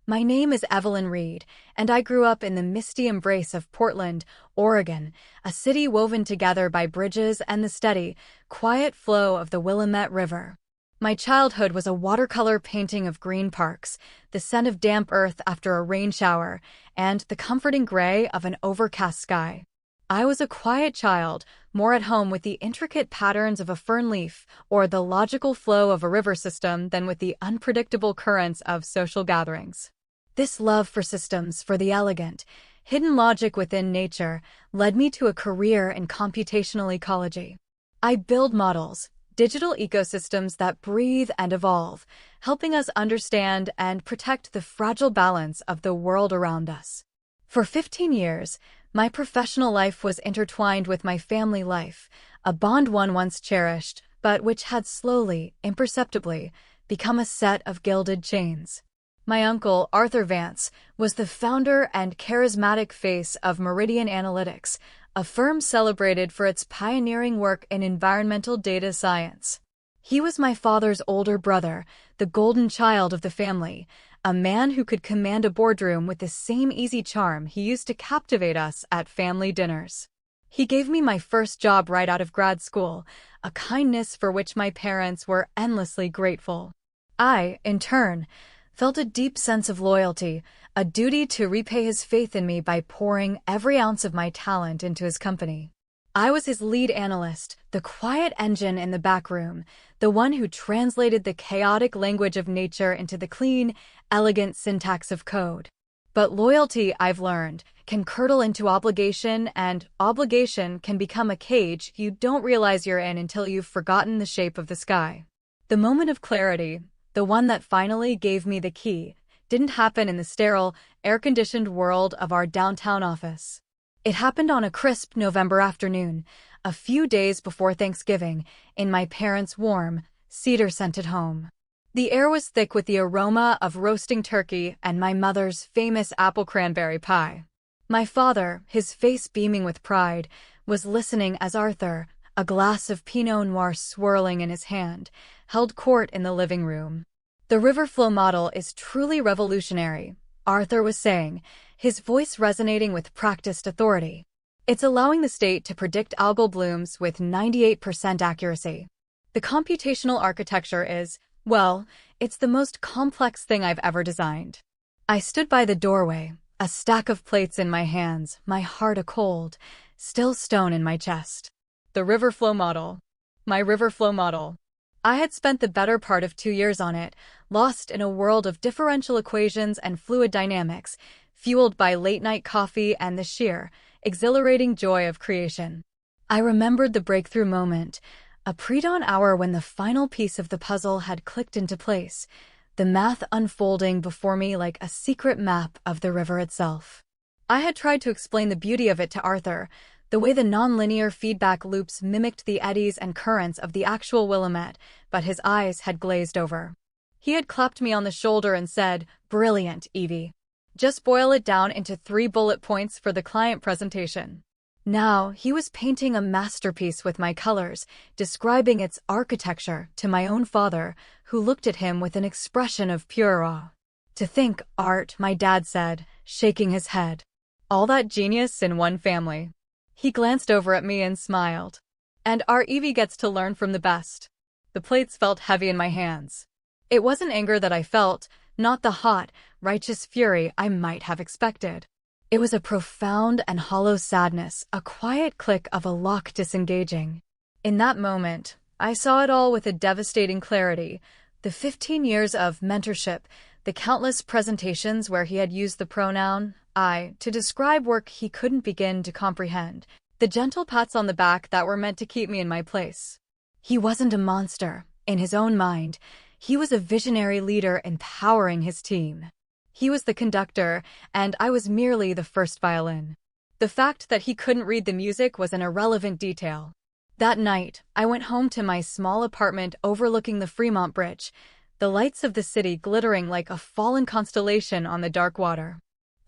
My name is Evelyn Reed, and I grew up in the misty embrace of Portland, Oregon, a city woven together by bridges and the steady, quiet flow of the Willamette River. My childhood was a watercolor painting of green parks, the scent of damp earth after a rain shower, and the comforting gray of an overcast sky. I was a quiet child, more at home with the intricate patterns of a fern leaf or the logical flow of a river system than with the unpredictable currents of social gatherings. This love for systems, for the elegant, hidden logic within nature, led me to a career in computational ecology. I build models, digital ecosystems that breathe and evolve, helping us understand and protect the fragile balance of the world around us. For 15 years, my professional life was intertwined with my family life, a bond one once cherished, but which had slowly, imperceptibly, become a set of gilded chains. My uncle, Arthur Vance, was the founder and charismatic face of Meridian Analytics, a firm celebrated for its pioneering work in environmental data science. He was my father's older brother, the golden child of the family, a man who could command a boardroom with the same easy charm he used to captivate us at family dinners. He gave me my first job right out of grad school, a kindness for which my parents were endlessly grateful. I, in turn, felt a deep sense of loyalty, a duty to repay his faith in me by pouring every ounce of my talent into his company. I was his lead analyst, the quiet engine in the back room, the one who translated the chaotic language of nature into the clean, elegant syntax of code. But loyalty, I've learned, can curdle into obligation, and obligation can become a cage you don't realize you're in until you've forgotten the shape of the sky. The moment of clarity, the one that finally gave me the key, didn't happen in the sterile, air-conditioned world of our downtown office. It happened on a crisp November afternoon, a few days before Thanksgiving, in my parents' warm, cedar-scented home. The air was thick with the aroma of roasting turkey and my mother's famous apple cranberry pie. My father, his face beaming with pride, was listening as Arthur, a glass of Pinot Noir swirling in his hand, held court in the living room. "The river flow model is truly revolutionary," Arthur was saying, his voice resonating with practiced authority. "It's allowing the state to predict algal blooms with 98% accuracy. The computational architecture is, well, it's the most complex thing I've ever designed." I stood by the doorway, a stack of plates in my hands, my heart a cold, still stone in my chest. The river flow model. My river flow model. I had spent the better part of 2 years on it, lost in a world of differential equations and fluid dynamics, fueled by late-night coffee and the sheer, exhilarating joy of creation. I remembered the breakthrough moment, a pre-dawn hour when the final piece of the puzzle had clicked into place, the math unfolding before me like a secret map of the river itself. I had tried to explain the beauty of it to Arthur, the way the nonlinear feedback loops mimicked the eddies and currents of the actual Willamette, but his eyes had glazed over. He had clapped me on the shoulder and said, "Brilliant, Evie. Just boil it down into 3 bullet points for the client presentation." Now, he was painting a masterpiece with my colors, describing its architecture to my own father, who looked at him with an expression of pure awe. "To think, Art," my dad said, shaking his head. "All that genius in one family." He glanced over at me and smiled. "And our Evie gets to learn from the best." The plates felt heavy in my hands. It wasn't anger that I felt, not the hot, righteous fury I might have expected. It was a profound and hollow sadness, a quiet click of a lock disengaging. In that moment, I saw it all with a devastating clarity. The 15 years of mentorship, the countless presentations where he had used the pronoun I to describe work he couldn't begin to comprehend, the gentle pats on the back that were meant to keep me in my place. He wasn't a monster, in his own mind. He was a visionary leader empowering his team. He was the conductor, and I was merely the first violin. The fact that he couldn't read the music was an irrelevant detail. That night, I went home to my small apartment overlooking the Fremont Bridge, the lights of the city glittering like a fallen constellation on the dark water.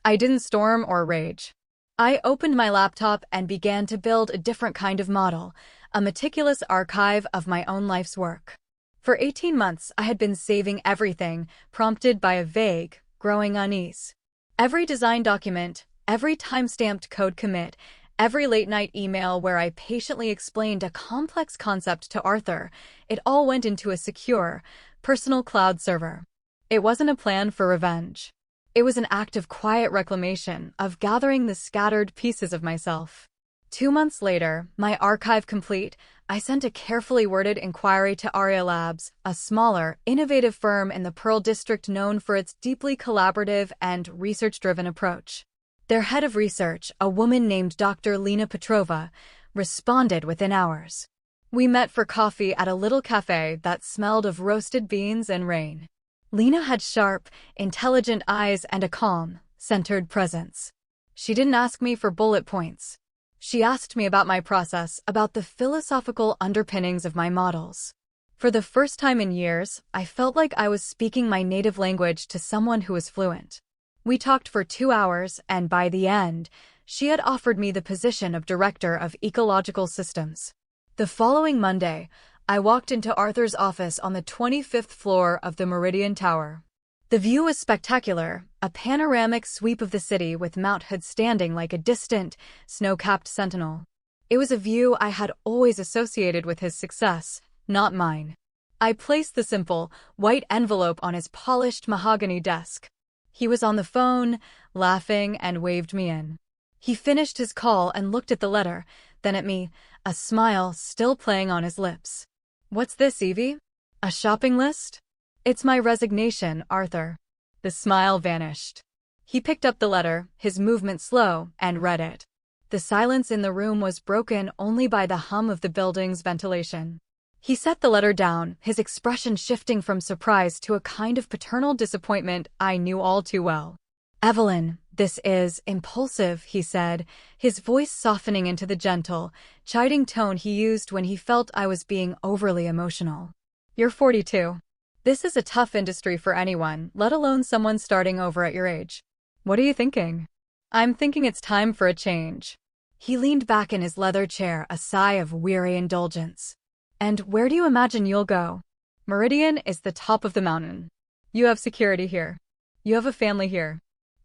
I didn't storm or rage. I opened my laptop and began to build a different kind of model, a meticulous archive of my own life's work. For 18 months, I had been saving everything, prompted by a vague, growing unease. Every design document, every time-stamped code commit, every late-night email where I patiently explained a complex concept to Arthur, it all went into a secure, personal cloud server. It wasn't a plan for revenge. It was an act of quiet reclamation, of gathering the scattered pieces of myself. 2 months later, my archive complete, I sent a carefully worded inquiry to Aria Labs, a smaller, innovative firm in the Pearl District known for its deeply collaborative and research-driven approach. Their head of research, a woman named Dr. Lena Petrova, responded within hours. We met for coffee at a little cafe that smelled of roasted beans and rain. Lena had sharp, intelligent eyes and a calm, centered presence. She didn't ask me for bullet points. She asked me about my process, about the philosophical underpinnings of my models. For the first time in years, I felt like I was speaking my native language to someone who was fluent. We talked for 2 hours, and by the end, she had offered me the position of Director of Ecological Systems. The following Monday, I walked into Arthur's office on the 25th floor of the Meridian Tower. The view was spectacular, a panoramic sweep of the city with Mount Hood standing like a distant, snow-capped sentinel. It was a view I had always associated with his success, not mine. I placed the simple, white envelope on his polished mahogany desk. He was on the phone, laughing, and waved me in. He finished his call and looked at the letter, then at me, a smile still playing on his lips. "What's this, Evie? A shopping list?" "It's my resignation, Arthur." The smile vanished. He picked up the letter, his movement slow, and read it. The silence in the room was broken only by the hum of the building's ventilation. He set the letter down, his expression shifting from surprise to a kind of paternal disappointment I knew all too well. "Evelyn, this is impulsive," he said, his voice softening into the gentle, chiding tone he used when he felt I was being overly emotional. "You're 42. This is a tough industry for anyone, let alone someone starting over at your age. What are you thinking?" "I'm thinking it's time for a change." He leaned back in his leather chair, a sigh of weary indulgence. "And where do you imagine you'll go?" "Meridian is the top of the mountain. You have security here. You have a family here.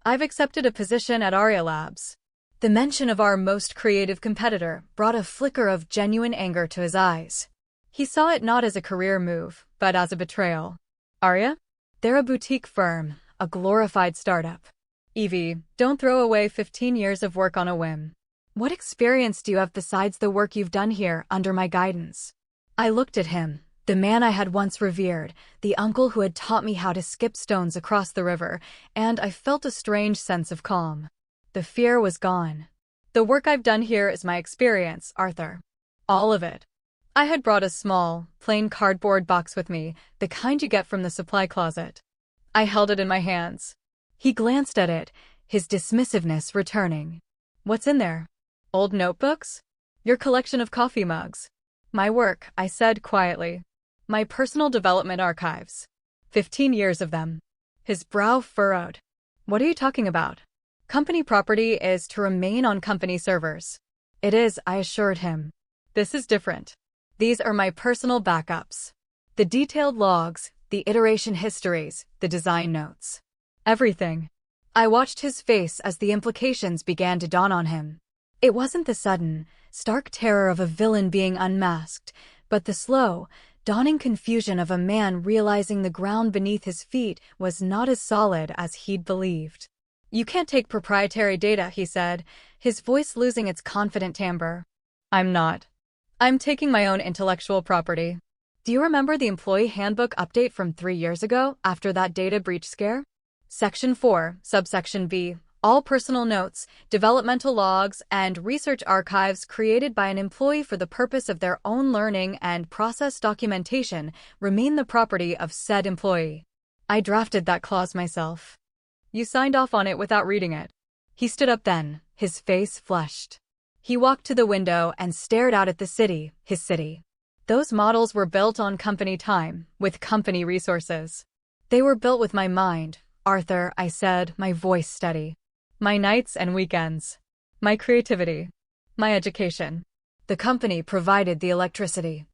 I've accepted a position at Aria Labs." The mention of our most creative competitor brought a flicker of genuine anger to his eyes. He saw it not as a career move, but as a betrayal. "Aria? They're a boutique firm, a glorified startup. Evie, don't throw away 15 years of work on a whim. What experience do you have besides the work you've done here under my guidance?" I looked at him, the man I had once revered, the uncle who had taught me how to skip stones across the river, and I felt a strange sense of calm. The fear was gone. "The work I've done here is my experience, Arthur. All of it." I had brought a small, plain cardboard box with me, the kind you get from the supply closet. I held it in my hands. He glanced at it, his dismissiveness returning. "What's in there?" "Old notebooks? Your collection of coffee mugs." "My work," I said quietly. "My personal development archives. 15 years of them." His brow furrowed. "What are you talking about?" "Company property is to remain on company servers." "It is," I assured him. "This is different. These are my personal backups. The detailed logs, the iteration histories, the design notes. Everything." I watched his face as the implications began to dawn on him. It wasn't the sudden, stark terror of a villain being unmasked, but the slow, dawning confusion of a man realizing the ground beneath his feet was not as solid as he'd believed. "You can't take proprietary data," he said, his voice losing its confident timbre. "I'm not. I'm taking my own intellectual property. Do you remember the employee handbook update from 3 years ago after that data breach scare? Section 4, subsection B, all personal notes, developmental logs, and research archives created by an employee for the purpose of their own learning and process documentation remain the property of said employee. I drafted that clause myself." "You signed off on it without reading it." He stood up then, his face flushed. He walked to the window and stared out at the city, his city. "Those models were built on company time, with company resources. They were built with my mind, Arthur," I said, my voice steady. "My nights and weekends. My creativity. My education. The company provided the electricity.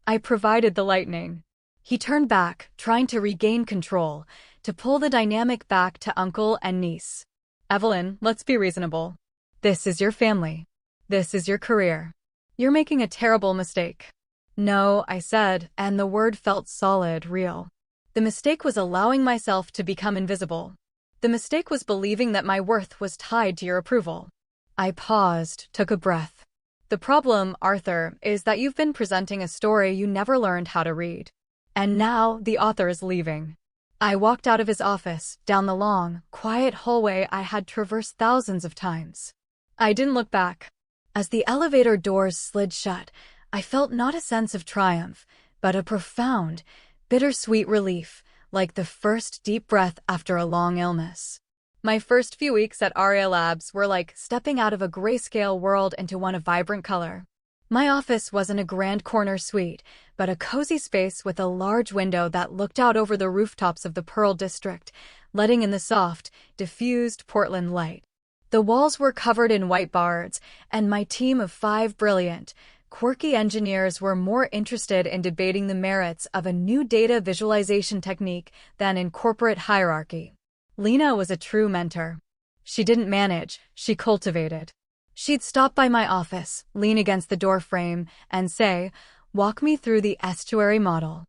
I provided the lightning. He turned back, trying to regain control, to pull the dynamic back to uncle and niece. Evelyn, let's be reasonable. This is your family. This is your career. You're making a terrible mistake. No, I said, and the word felt solid, real. The mistake was allowing myself to become invisible. The mistake was believing that my worth was tied to your approval. I paused, took a breath. The problem, Arthur, is that you've been presenting a story you never learned how to read. And now the author is leaving. I walked out of his office, down the long, quiet hallway I had traversed thousands of times. I didn't look back. As the elevator doors slid shut, I felt not a sense of triumph, but a profound, bittersweet relief, like the first deep breath after a long illness. My first few weeks at Aria Labs were like stepping out of a grayscale world into one of vibrant color. My office wasn't a grand corner suite, but a cozy space with a large window that looked out over the rooftops of the Pearl District, letting in the soft, diffused Portland light. The walls were covered in white bards, and my team of 5 brilliant, quirky engineers were more interested in debating the merits of a new data visualization technique than in corporate hierarchy. Lena was a true mentor. She didn't manage, she cultivated. She'd stop by my office, lean against the doorframe, and say, "Walk me through the estuary model.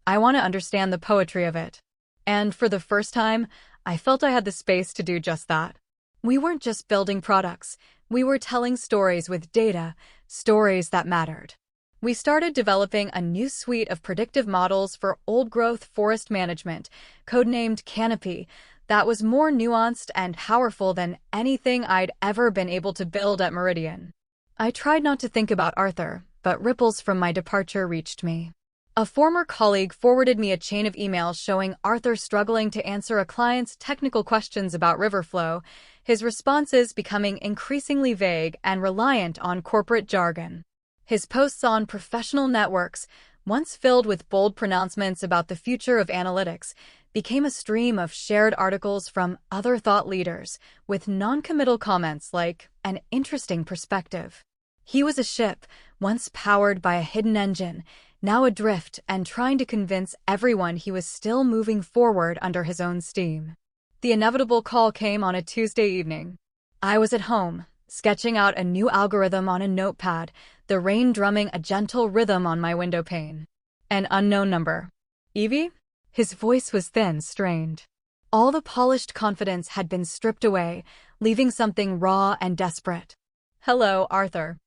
I want to understand the poetry of it." And for the first time, I felt I had the space to do just that. We weren't just building products, we were telling stories with data, stories that mattered. We started developing a new suite of predictive models for old-growth forest management, codenamed Canopy, that was more nuanced and powerful than anything I'd ever been able to build at Meridian. I tried not to think about Arthur, but ripples from my departure reached me. A former colleague forwarded me a chain of emails showing Arthur struggling to answer a client's technical questions about river flow, his responses becoming increasingly vague and reliant on corporate jargon. His posts on professional networks, once filled with bold pronouncements about the future of analytics, became a stream of shared articles from other thought leaders, with non-committal comments like, "An interesting perspective." He was a ship, once powered by a hidden engine, now adrift and trying to convince everyone he was still moving forward under his own steam. The inevitable call came on a Tuesday evening. I was at home, sketching out a new algorithm on a notepad, the rain drumming a gentle rhythm on my window pane. An unknown number. "Evie?" His voice was thin, strained. All the polished confidence had been stripped away, leaving something raw and desperate. "Hello, Arthur.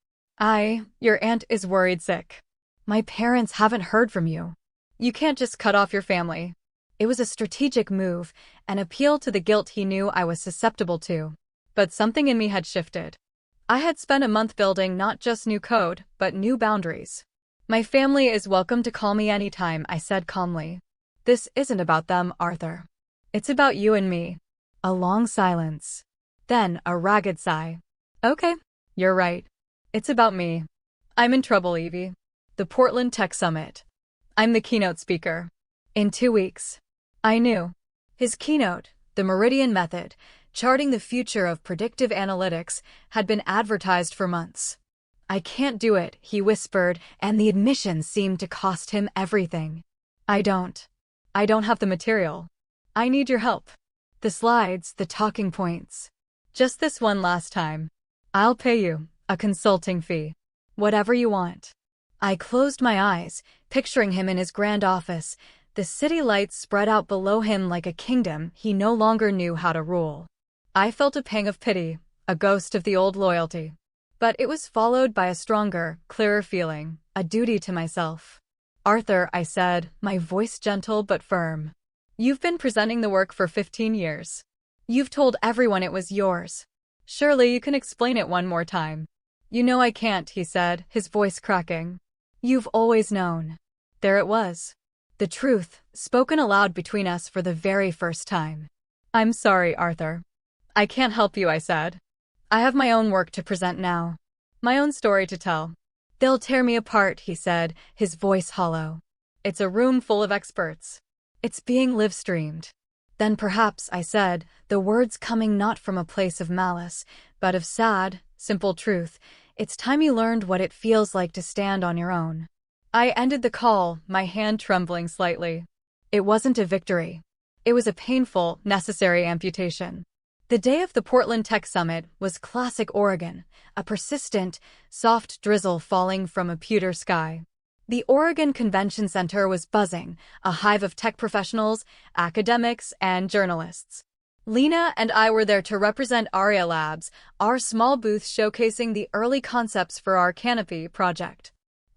Your aunt is worried sick. My parents haven't heard from you. You can't just cut off your family." It was a strategic move, an appeal to the guilt he knew I was susceptible to. But something in me had shifted. I had spent a month building not just new code, but new boundaries. "My family is welcome to call me anytime," I said calmly. "This isn't about them, Arthur. It's about you and me." A long silence. Then a ragged sigh. "Okay, you're right. It's about me. I'm in trouble, Evie. The Portland Tech Summit. I'm the keynote speaker. In 2 weeks." I knew. His keynote, the Meridian Method, charting the future of predictive analytics, had been advertised for months. "I can't do it," he whispered, and the admission seemed to cost him everything. I don't have the material. I need your help. The slides, the talking points. Just this one last time. I'll pay you a consulting fee. Whatever you want." I closed my eyes, picturing him in his grand office, the city lights spread out below him like a kingdom he no longer knew how to rule. I felt a pang of pity, a ghost of the old loyalty. But it was followed by a stronger, clearer feeling, a duty to myself. "Arthur," I said, my voice gentle but firm. "You've been presenting the work for 15 years. You've told everyone it was yours. Surely you can explain it one more time." "You know I can't," he said, his voice cracking. "You've always known." There it was. The truth, spoken aloud between us for the very first time. "I'm sorry, Arthur. I can't help you," I said. "I have my own work to present now. My own story to tell." "They'll tear me apart," he said, his voice hollow. "It's a room full of experts. It's being live-streamed." "Then perhaps," I said, the words coming not from a place of malice, but of sad, simple truth, "it's time you learned what it feels like to stand on your own." I ended the call, my hand trembling slightly. It wasn't a victory. It was a painful, necessary amputation. The day of the Portland Tech Summit was classic Oregon, a persistent, soft drizzle falling from a pewter sky. The Oregon Convention Center was buzzing, a hive of tech professionals, academics, and journalists. Lena and I were there to represent Aria Labs, our small booth showcasing the early concepts for our Canopy project.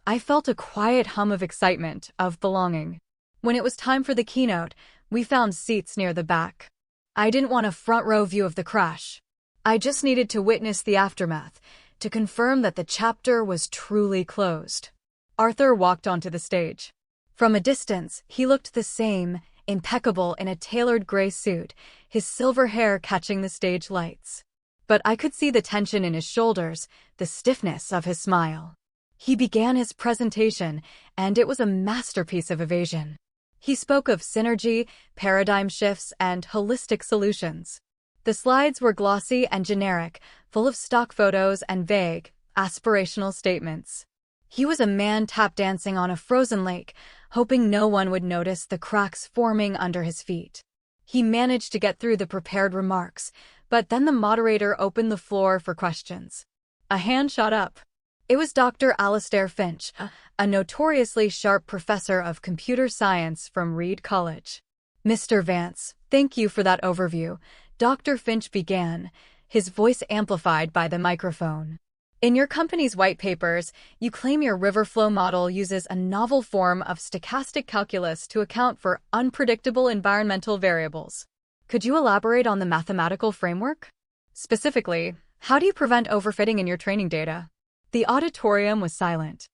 I felt a quiet hum of excitement, of belonging. When it was time for the keynote, we found seats near the back. I didn't want a front-row view of the crash. I just needed to witness the aftermath, to confirm that the chapter was truly closed. Arthur walked onto the stage. From a distance, he looked the same, impeccable in a tailored gray suit, his silver hair catching the stage lights. But I could see the tension in his shoulders, the stiffness of his smile. He began his presentation, and it was a masterpiece of evasion. He spoke of synergy, paradigm shifts, and holistic solutions. The slides were glossy and generic, full of stock photos and vague, aspirational statements. He was a man tap dancing on a frozen lake, hoping no one would notice the cracks forming under his feet. He managed to get through the prepared remarks, but then the moderator opened the floor for questions. A hand shot up. It was Dr. Alastair Finch, a notoriously sharp professor of computer science from Reed College. Mr. Vance, thank you for that overview, Dr. Finch began, his voice amplified by the microphone. In your company's white papers, you claim your river flow model uses a novel form of stochastic calculus to account for unpredictable environmental variables. Could you elaborate on the mathematical framework? Specifically, how do you prevent overfitting in your training data? The auditorium was silent.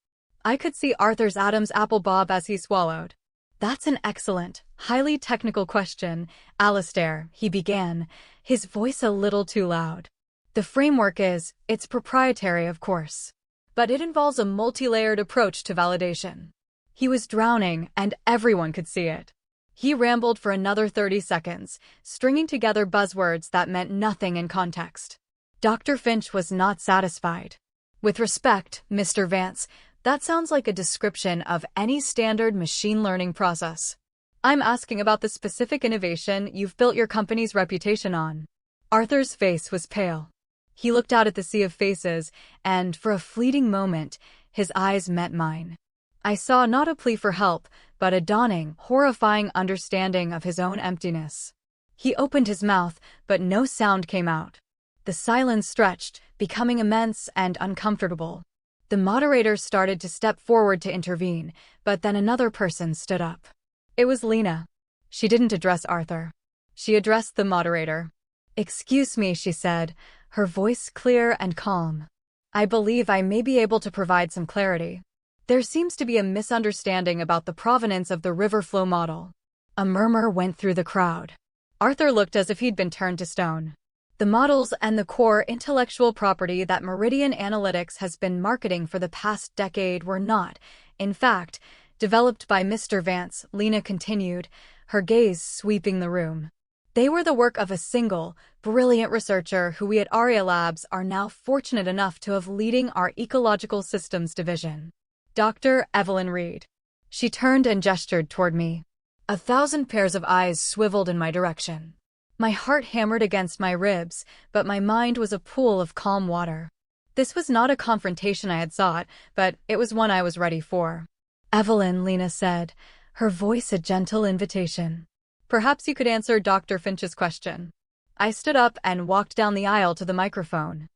I could see Arthur's Adam's apple bob as he swallowed. That's an excellent, highly technical question, Alastair, he began, his voice a little too loud. The framework it's proprietary, of course. But it involves a multi-layered approach to validation. He was drowning, and everyone could see it. He rambled for another 30 seconds, stringing together buzzwords that meant nothing in context. Dr. Finch was not satisfied. With respect, Mr. Vance, that sounds like a description of any standard machine learning process. I'm asking about the specific innovation you've built your company's reputation on. Arthur's face was pale. He looked out at the sea of faces, and for a fleeting moment, his eyes met mine. I saw not a plea for help, but a dawning, horrifying understanding of his own emptiness. He opened his mouth, but no sound came out. The silence stretched, becoming immense and uncomfortable. The moderator started to step forward to intervene, but then another person stood up. It was Lena. She didn't address Arthur. She addressed the moderator. "Excuse me," she said, her voice clear and calm. "I believe I may be able to provide some clarity. There seems to be a misunderstanding about the provenance of the river flow model." A murmur went through the crowd. Arthur looked as if he'd been turned to stone. The models and the core intellectual property that Meridian Analytics has been marketing for the past decade were not, in fact, developed by Mr. Vance, Lena continued, her gaze sweeping the room. They were the work of a single, brilliant researcher who we at Aria Labs are now fortunate enough to have leading our Ecological Systems division. Dr. Evelyn Reed. She turned and gestured toward me. 1,000 pairs of eyes swiveled in my direction. My heart hammered against my ribs, but my mind was a pool of calm water. This was not a confrontation I had sought, but it was one I was ready for. "Evelyn," Lena said, her voice a gentle invitation. "Perhaps you could answer Dr. Finch's question." I stood up and walked down the aisle to the microphone.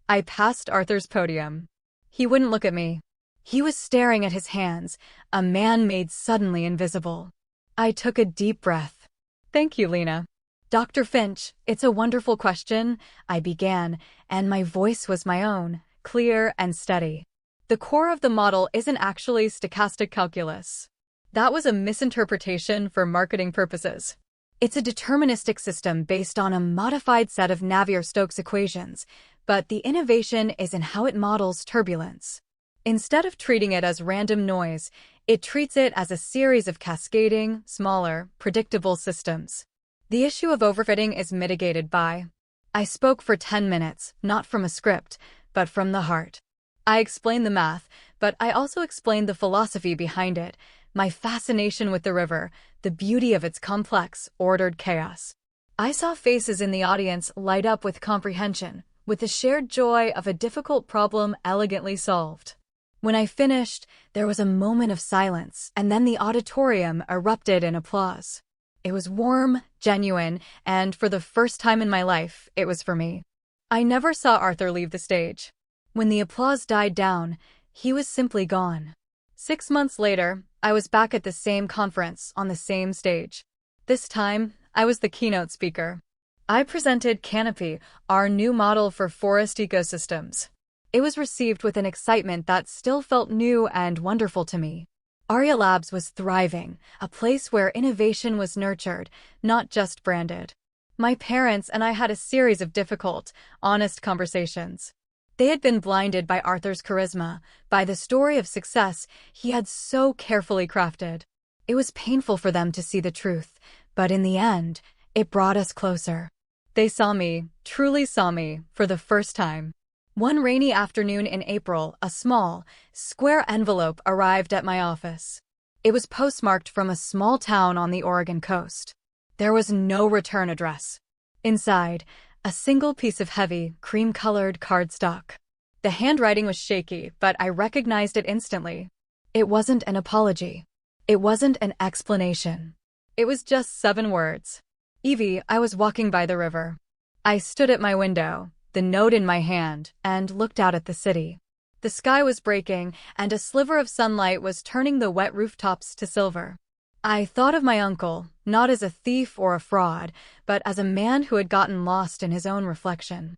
I passed Arthur's podium. He wouldn't look at me. He was staring at his hands, a man made suddenly invisible. I took a deep breath. "Thank you, Lena." "Dr. Finch, it's a wonderful question," I began, and my voice was my own, clear and steady. "The core of the model isn't actually stochastic calculus. That was a misinterpretation for marketing purposes. It's a deterministic system based on a modified set of Navier-Stokes equations, but the innovation is in how it models turbulence. Instead of treating it as random noise, it treats it as a series of cascading, smaller, predictable systems. The issue of overfitting is mitigated by..." I spoke for 10 minutes, not from a script, but from the heart. I explained the math, but I also explained the philosophy behind it, my fascination with the river, the beauty of its complex, ordered chaos. I saw faces in the audience light up with comprehension, with the shared joy of a difficult problem elegantly solved. When I finished, there was a moment of silence, and then the auditorium erupted in applause. It was warm, genuine, and for the first time in my life, it was for me. I never saw Arthur leave the stage. When the applause died down, he was simply gone. 6 months later, I was back at the same conference on the same stage. This time, I was the keynote speaker. I presented Canopy, our new model for forest ecosystems. It was received with an excitement that still felt new and wonderful to me. Aria Labs was thriving, a place where innovation was nurtured, not just branded. My parents and I had a series of difficult, honest conversations. They had been blinded by Arthur's charisma, by the story of success he had so carefully crafted. It was painful for them to see the truth, but in the end, it brought us closer. They saw me, truly saw me, for the first time. One rainy afternoon in April, a small, square envelope arrived at my office. It was postmarked from a small town on the Oregon coast. There was no return address. Inside, a single piece of heavy, cream-colored cardstock. The handwriting was shaky, but I recognized it instantly. It wasn't an apology. It wasn't an explanation. It was just 7 words. Evie, I was walking by the river. I stood at my window, the note in my hand, and looked out at the city. The sky was breaking, and a sliver of sunlight was turning the wet rooftops to silver. I thought of my uncle, not as a thief or a fraud, but as a man who had gotten lost in his own reflection.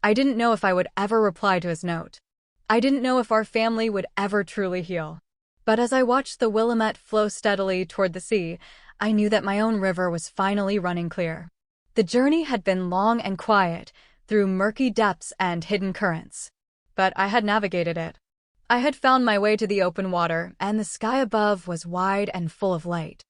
I didn't know if I would ever reply to his note. I didn't know if our family would ever truly heal. But as I watched the Willamette flow steadily toward the sea, I knew that my own river was finally running clear. The journey had been long and quiet, through murky depths and hidden currents. But I had navigated it. I had found my way to the open water, and the sky above was wide and full of light.